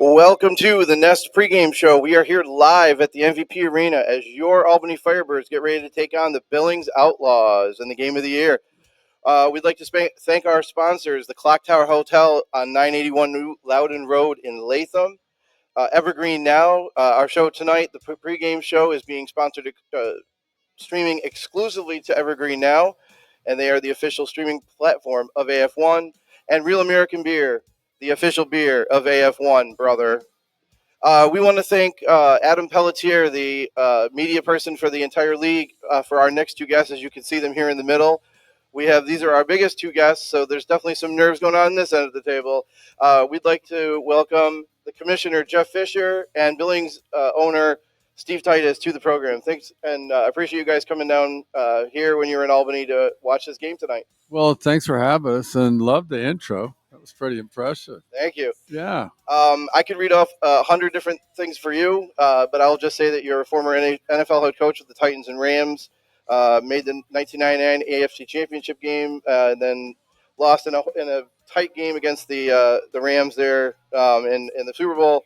Welcome to the Nest Pregame Show. We are here live at the MVP Arena as your Albany Firebirds get ready to take on the Billings Outlaws in the game of the year. We'd like to thank our sponsors, the Clock Tower Hotel on 981 New Loudon Road in Latham. Evergreen Now, our show tonight, the pregame show, is being sponsored, streaming exclusively to Evergreen Now, and they are the official streaming platform of AF1. And Real American Beer, the official beer of AF1, brother. We want to thank Adam Pelletier, the media person for the entire league, for our next two guests. As you can see them here in the middle, these are our biggest two guests, so there's definitely some nerves going on this end of the table. We'd like to welcome the commissioner, Jeff Fisher, and Billings owner, Steve Titus, to the program. Thanks, and I appreciate you guys coming down here when you're in Albany to watch this game tonight. Well, thanks for having us, and love the intro. That was pretty impressive. Thank you. Yeah. I could read off 100 different things for you, but I'll just say that you're a former NFL head coach with the Titans and Rams, made the 1999 AFC Championship game, and then lost in a tight game against the Rams there in the Super Bowl.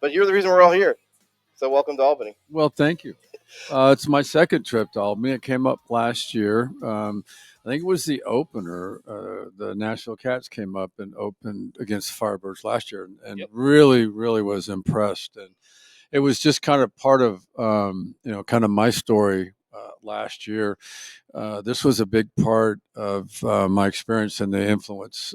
But you're the reason we're all here. So welcome to Albany. Well, thank you. It's my second trip to Albany. It came up last year. I think it was the opener. The Nashville Cats came up and opened against the Firebirds last year, and really, really was impressed. And it was just kind of part of, kind of my story last year. This was a big part of my experience and the influence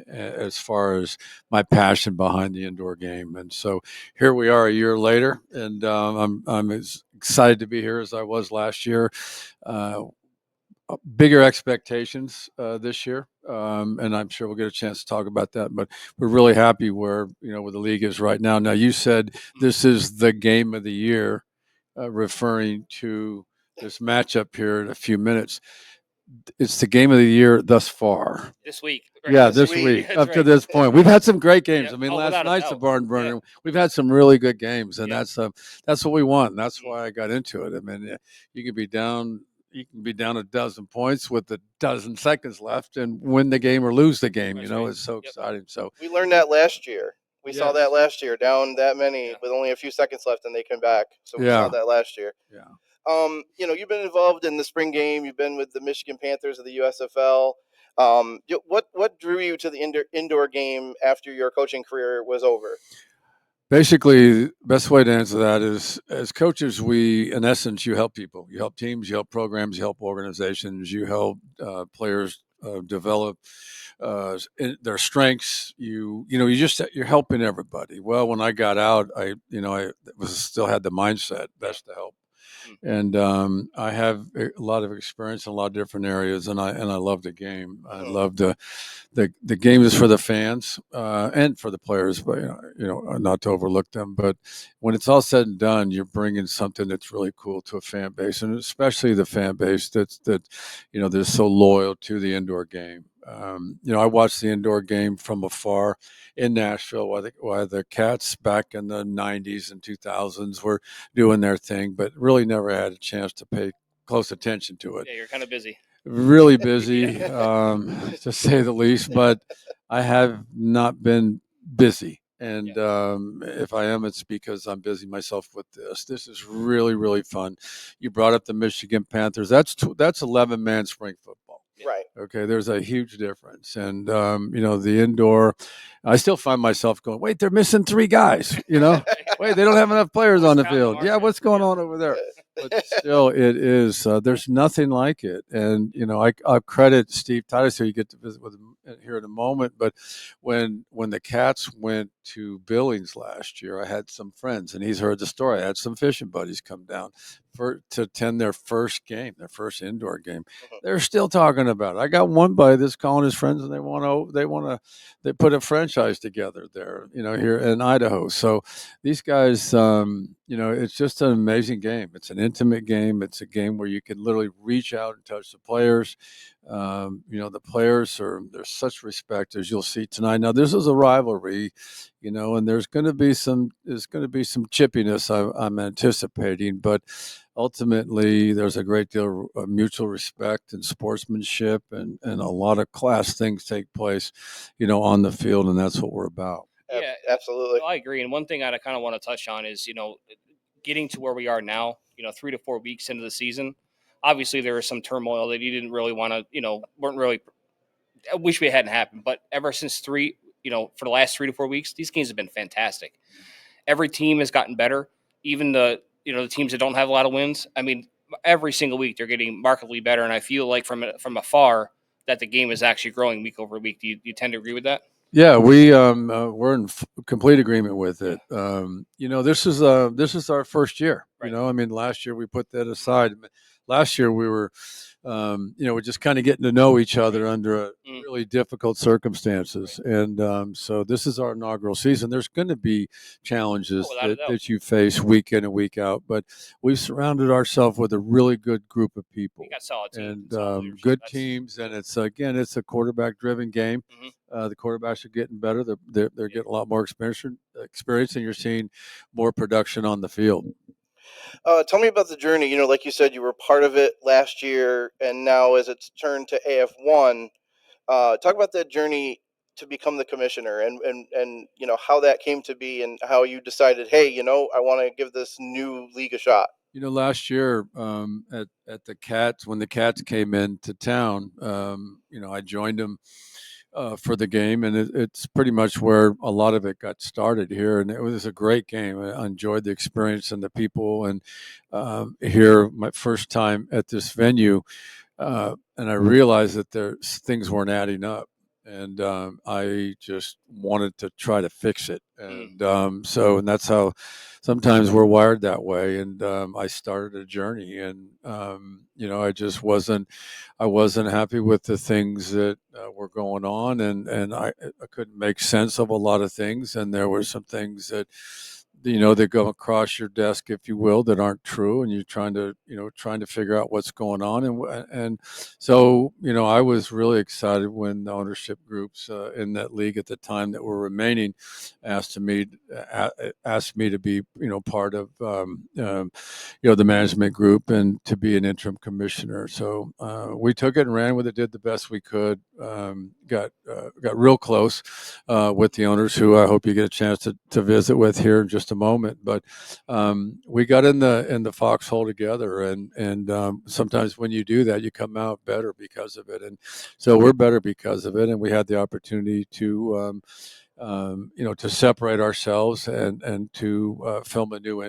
as far as my passion behind the indoor game. And so here we are a year later, and I'm as excited to be here as I was last year. Bigger expectations this year, and I'm sure we'll get a chance to talk about that. But we're really happy where the league is right now. Now, you said this is the game of the year, referring to this matchup here in a few minutes. It's the game of the year thus far. This week. Right? Yeah, this week up to this point. We've had some great games. I mean, last night's a barn burner. Yeah. We've had some really good games, and that's what we want. And that's why I got into it. I mean, you can be down a dozen points with a dozen seconds left and win the game or lose the game. That's right. It's so exciting. So we learned that last year. We saw that last year, down that many with only a few seconds left, and they came back. So we saw that last year. Yeah. You've been involved in the spring game. You've been with the Michigan Panthers of the USFL. What drew you to the indoor game after your coaching career was over? Basically, the best way to answer that is, as coaches, in essence, you help people. You help teams, you help programs, you help organizations, you help players develop their strengths. You're helping everybody. Well, when I got out, I still had the mindset best to help. And I have a lot of experience in a lot of different areas, and I love the game. I love the game is for the fans and for the players, but not to overlook them. But when it's all said and done, you're bringing something that's really cool to a fan base, and especially the fan base they're so loyal to the indoor game. I watched the indoor game from afar in Nashville while the Cats back in the 90s and 2000s were doing their thing, but really never had a chance to pay close attention to it. Yeah, you're kind of busy. Really busy, to say the least, but I have not been busy. And if I am, it's because I'm busy myself with this. This is really, really fun. You brought up the Michigan Panthers. That's 11-man spring football. Right. Okay, there's a huge difference. And, the indoor, I still find myself going, wait, they're missing 3 guys, Wait, they don't have enough players on the field. Yeah, what's going on over there? But still, it is, there's nothing like it. And, I credit Steve Titus, who you get to visit with him here in a moment. But when the Cats went to Billings last year, I had some friends, and he's heard the story. I had some fishing buddies come down to attend their first game, their first indoor game. They're still talking about it. I got one buddy that's calling his friends, and they put a franchise together there, here in Idaho. So these guys, it's just an amazing game. It's an intimate game. It's a game where you can literally reach out and touch the players. The players there's such respect, as you'll see tonight. Now, this is a rivalry, and there's going to be some chippiness I'm anticipating, but ultimately there's a great deal of mutual respect and sportsmanship, and a lot of class things take place, on the field, and that's what we're about. Yeah, absolutely. I agree. And one thing I kind of want to touch on is, getting to where we are now, 3 to 4 weeks into the season. Obviously, there was some turmoil that you didn't really want to, weren't really. I wish we hadn't happened, but ever since for the last 3 to 4 weeks, these games have been fantastic. Every team has gotten better. Even the teams that don't have a lot of wins. I mean, every single week they're getting markedly better, and I feel like from afar that the game is actually growing week over week. Do you tend to agree with that? Yeah, we're in complete agreement with it. This is our first year. Right. I mean, last year we put that aside. Last year we were, we're just kind of getting to know each other under really difficult circumstances, and so this is our inaugural season. There's going to be challenges that you face week in and week out, but we've surrounded ourselves with a really good group of people. We got solid teams and good teams, and it's a quarterback-driven game. The quarterbacks are getting better. They're getting a lot more experience, and you're seeing more production on the field. Tell me about the journey. Like you said, you were part of it last year, and now as it's turned to AF1, talk about that journey to become the commissioner, and how that came to be, and how you decided, hey, I want to give this new league a shot. Last year at the Cats, when the Cats came into town, I joined them for the game, and it's pretty much where a lot of it got started here. And it was a great game. I enjoyed the experience and the people. And here, my first time at this venue, and I realized that things weren't adding up. And I just wanted to try to fix it, and and that's how sometimes we're wired that way. And I started a journey, and I just wasn't happy with the things that were going on, and I couldn't make sense of a lot of things, and there were some things that that go across your desk, if you will, that aren't true, and you're trying to figure out what's going on, and so I was really excited when the ownership groups in that league at the time that were remaining asked me to be part of the management group and to be an interim commissioner. So we took it and ran with it, did the best we could, got real close with the owners, who I hope you get a chance to visit with here in just a moment. But we got in the foxhole together, and sometimes when you do that, you come out better because of it. And so we're better because of it, and we had the opportunity to to separate ourselves and to form a new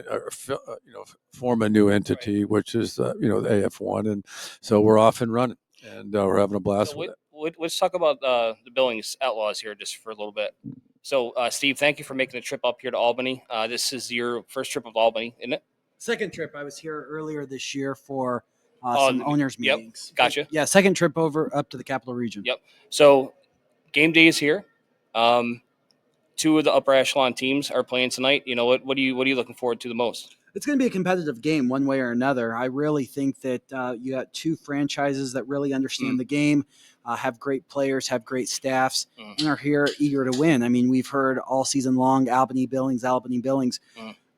entity, right, which is the AF1, and so we're off and running, and we're having a blast with it. Let's talk about the Billings Outlaws here just for a little bit. So, Steve, thank you for making the trip up here to Albany. This is your first trip of Albany, isn't it? Second trip. I was here earlier this year for some owners meetings. Yep, gotcha. Yeah, second trip up to the Capital Region. Yep. So, game day is here. Two of the upper echelon teams are playing tonight. What are you looking forward to the most? It's going to be a competitive game one way or another. I really think that you got two franchises that really understand the game, have great players, have great staffs, and are here eager to win. I mean, we've heard all season long, Albany, Billings.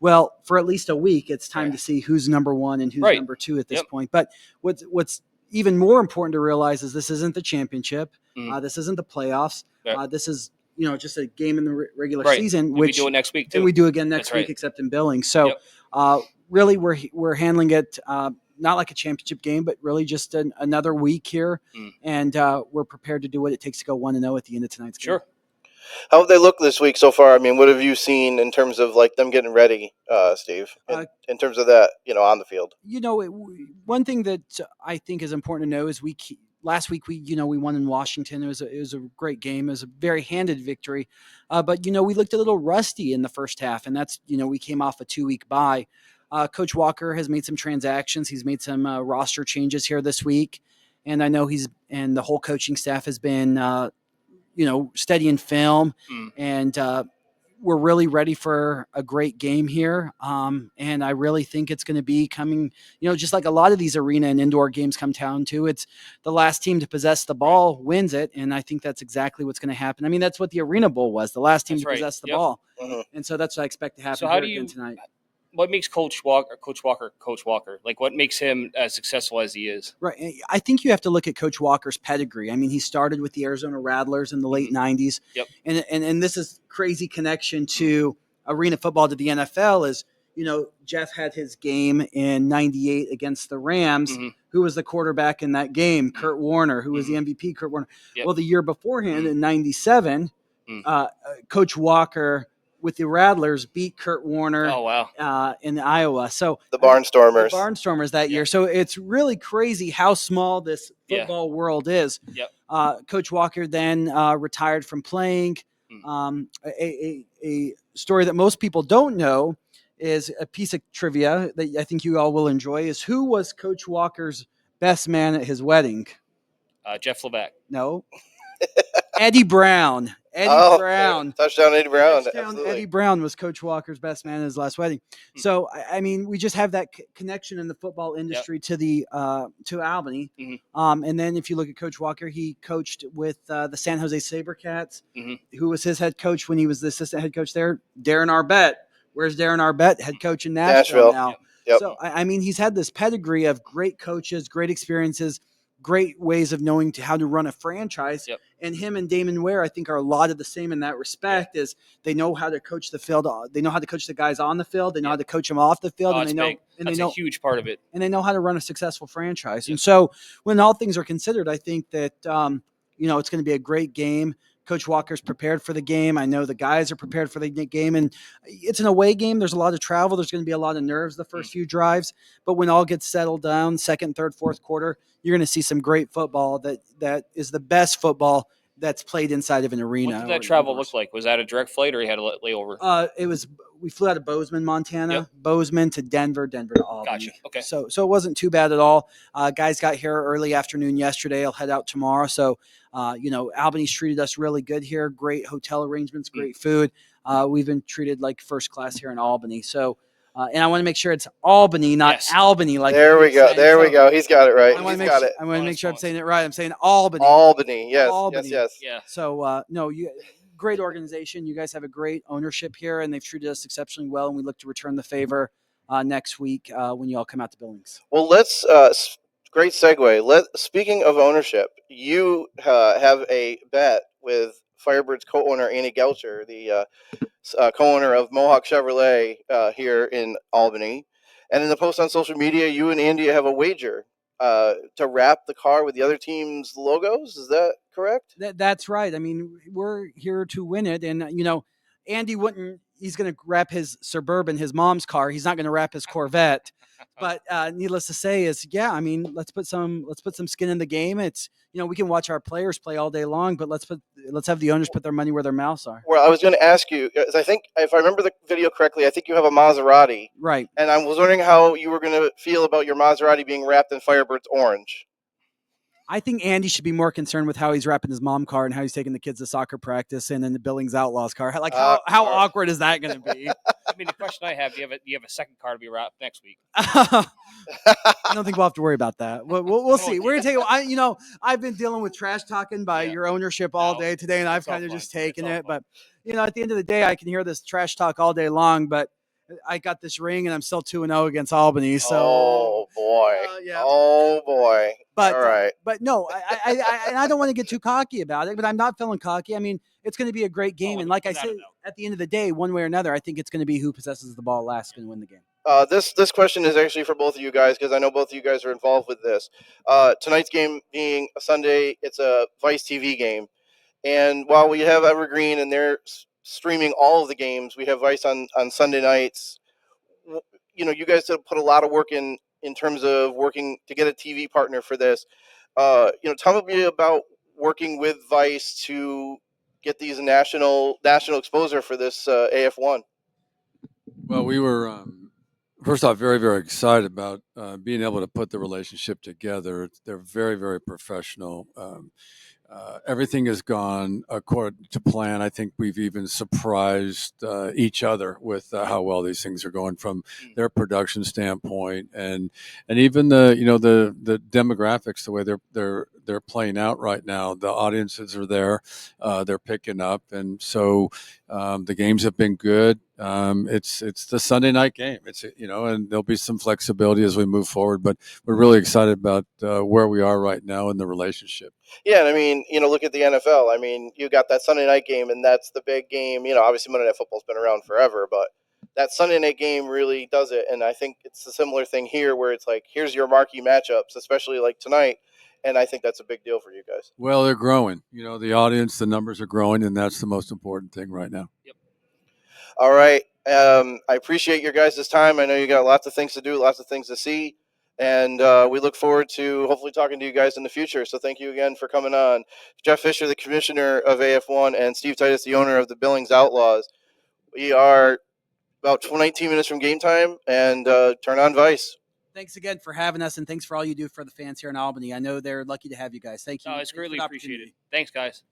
Well, for at least a week, it's time to see who's number one and who's number two at this point. But what's even more important to realize is this isn't the championship. This isn't the playoffs. This is just a game in the regular season, which we do it next week too. And we do again next week, except in Billings. So really, we're handling it not like a championship game, but really just another week here, and we're prepared to do what it takes to go 1-0 at the end of tonight's game. Sure. How have they looked this week so far? I mean, what have you seen in terms of like them getting ready, Steve, in terms of that, on the field? One thing that I think is important to know is last week we won in Washington. It was a great game. It was a very handed victory, but we looked a little rusty in the first half, and that's we came off a 2-week bye. Coach Walker has made some transactions. He's made some roster changes here this week, and I know and the whole coaching staff has been studying film, and we're really ready for a great game here. And I really think it's going to be coming, just like a lot of these arena and indoor games come down to, it's the last team to possess the ball wins it. And I think that's exactly what's going to happen. I mean, that's what the Arena Bowl was, the last team to possess the ball. And so that's what I expect to happen again tonight. what makes Coach Walker? Like, what makes him as successful as he is? Right. I think you have to look at Coach Walker's pedigree. I mean, he started with the Arizona Rattlers in the late '90s. Yep. And this is crazy connection to arena football to the NFL is, Jeff had his game in '98 against the Rams. Who was the quarterback in that game? Kurt Warner. Who was the MVP? Kurt Warner. Yep. Well, the year beforehand in '97, Coach Walker with the Rattlers beat Kurt Warner. Oh, wow. In Iowa. So The Barnstormers. The Barnstormers that year. So it's really crazy how small this football world is. Yep. Coach Walker then retired from playing. A story that most people don't know is a piece of trivia that I think you all will enjoy is who was Coach Walker's best man at his wedding? Jeff Levac. No. Eddie Brown. Eddie Brown. Touchdown Eddie Brown. Eddie Brown was Coach Walker's best man at his last wedding. So, I mean, we just have that connection in the football industry to Albany. And then if you look at Coach Walker, he coached with the San Jose SaberCats. Who was his head coach when he was the assistant head coach there? Darren Arbette. Where's Darren Arbette? Head coach in Nashville now. Yep. So, I mean, he's had this pedigree of great coaches, great experiences, great ways of knowing how to run a franchise. Yep. And him and Damon Ware, I think, are a lot of the same in that respect. Is they know how to coach the field. They know how to coach the guys on the field. They know how to coach them off the field. Oh, and they know, big. and That's they know a huge part of it. And they know how to run a successful franchise. And so, when all things are considered, I think that it's going to be a great game. Coach Walker's prepared for the game. I know the guys are prepared for the game, and it's an away game. There's a lot of travel. There's going to be a lot of nerves the first few drives, but when all gets settled down, second, third, fourth quarter, you're going to see some great football that is the best football that's played inside of an arena. What did that travel look like? Was that a direct flight, or you had a layover? We flew out of Bozeman, Montana, Bozeman to Denver to Albany. Gotcha. Okay. So it wasn't too bad at all. Guys got here early afternoon yesterday. I'll head out tomorrow. So, Albany's treated us really good here. Great hotel arrangements, great food. We've been treated like first class here in Albany. So, and I want to make sure it's Albany, not Albany. Like there we go. There we go. He's got it right. I want to make sure I'm saying it right. I'm saying Albany. Albany. Yes. Albany. Yes. Yeah. So, great organization. You guys have a great ownership here, and they've treated us exceptionally well, and we look to return the favor next week when you all come out to Billings. Well, let's great segue. Speaking of ownership, you have a bet with Firebirds co-owner Annie Goucher, the co-owner of Mohawk Chevrolet here in Albany. And in the post on social media, you and Andy have a wager to wrap the car with the other team's logos. Is that correct? That's right. I mean, we're here to win it. And, Andy wouldn't – he's going to wrap his Suburban, his mom's car. He's not going to wrap his Corvette. But needless to say is, let's put some skin in the game. It's, we can watch our players play all day long, but let's have the owners put their money where their mouths are. Well, I was going to ask you, because I think if I remember the video correctly, I think you have a Maserati. Right. And I was wondering how you were going to feel about your Maserati being wrapped in Firebirds orange. I think Andy should be more concerned with how he's wrapping his mom car and how he's taking the kids to soccer practice and in the Billings Outlaws car. Like how awkward is that going to be? I mean, the question I have: do you have a second car to be wrapped next week? I don't think we'll have to worry about that. We'll see. We're gonna take. I've been dealing with trash talking by your ownership all day today, and I've kind of just taken it. But at the end of the day, I can hear this trash talk all day long. But I got this ring, and I'm still 2-0 against Albany. So, oh boy, oh boy. But all right, but no, I don't want to get too cocky about it. But I'm not feeling cocky. I mean, it's going to be a great game, and like I said, at the end of the day, one way or another, I think it's going to be who possesses the ball last going to win the game. This question is actually for both of you guys because I know both of you guys are involved with this. Tonight's game being a Sunday, it's a Vice TV game, and while we have Evergreen and they're streaming all of the games, we have Vice on Sunday nights. You guys have put a lot of work in terms of working to get a TV partner for this. Tell me about working with Vice to get these national exposure for this AF1. Well, we were first off very, very excited about being able to put the relationship together. They're very, very professional. everything has gone according to plan. I think we've even surprised each other with how well these things are going from their production standpoint, and even the demographics, the way they're playing out right now. The audiences are there, they're picking up, and so the games have been good. It's the Sunday night game. And there'll be some flexibility as we move forward, but we're really excited about where we are right now in the relationship. Yeah, and I mean, look at the NFL. I mean, you got that Sunday night game, and that's the big game. Obviously Monday Night Football's been around forever, but that Sunday night game really does it. And I think it's a similar thing here, where it's like, here's your marquee matchups, especially like tonight. And I think that's a big deal for you guys. Well, they're growing. The audience, the numbers are growing, and that's the most important thing right now. Yep. All right. I appreciate your guys' time. I know you got lots of things to do, lots of things to see. And we look forward to hopefully talking to you guys in the future. So thank you again for coming on. Jeff Fisher, the commissioner of AF1, and Steve Titus, the owner of the Billings Outlaws. We are about 19 minutes from game time, and turn on Vice. Thanks again for having us, and thanks for all you do for the fans here in Albany. I know they're lucky to have you guys. Thank you. No, it's greatly appreciated. Thanks, guys.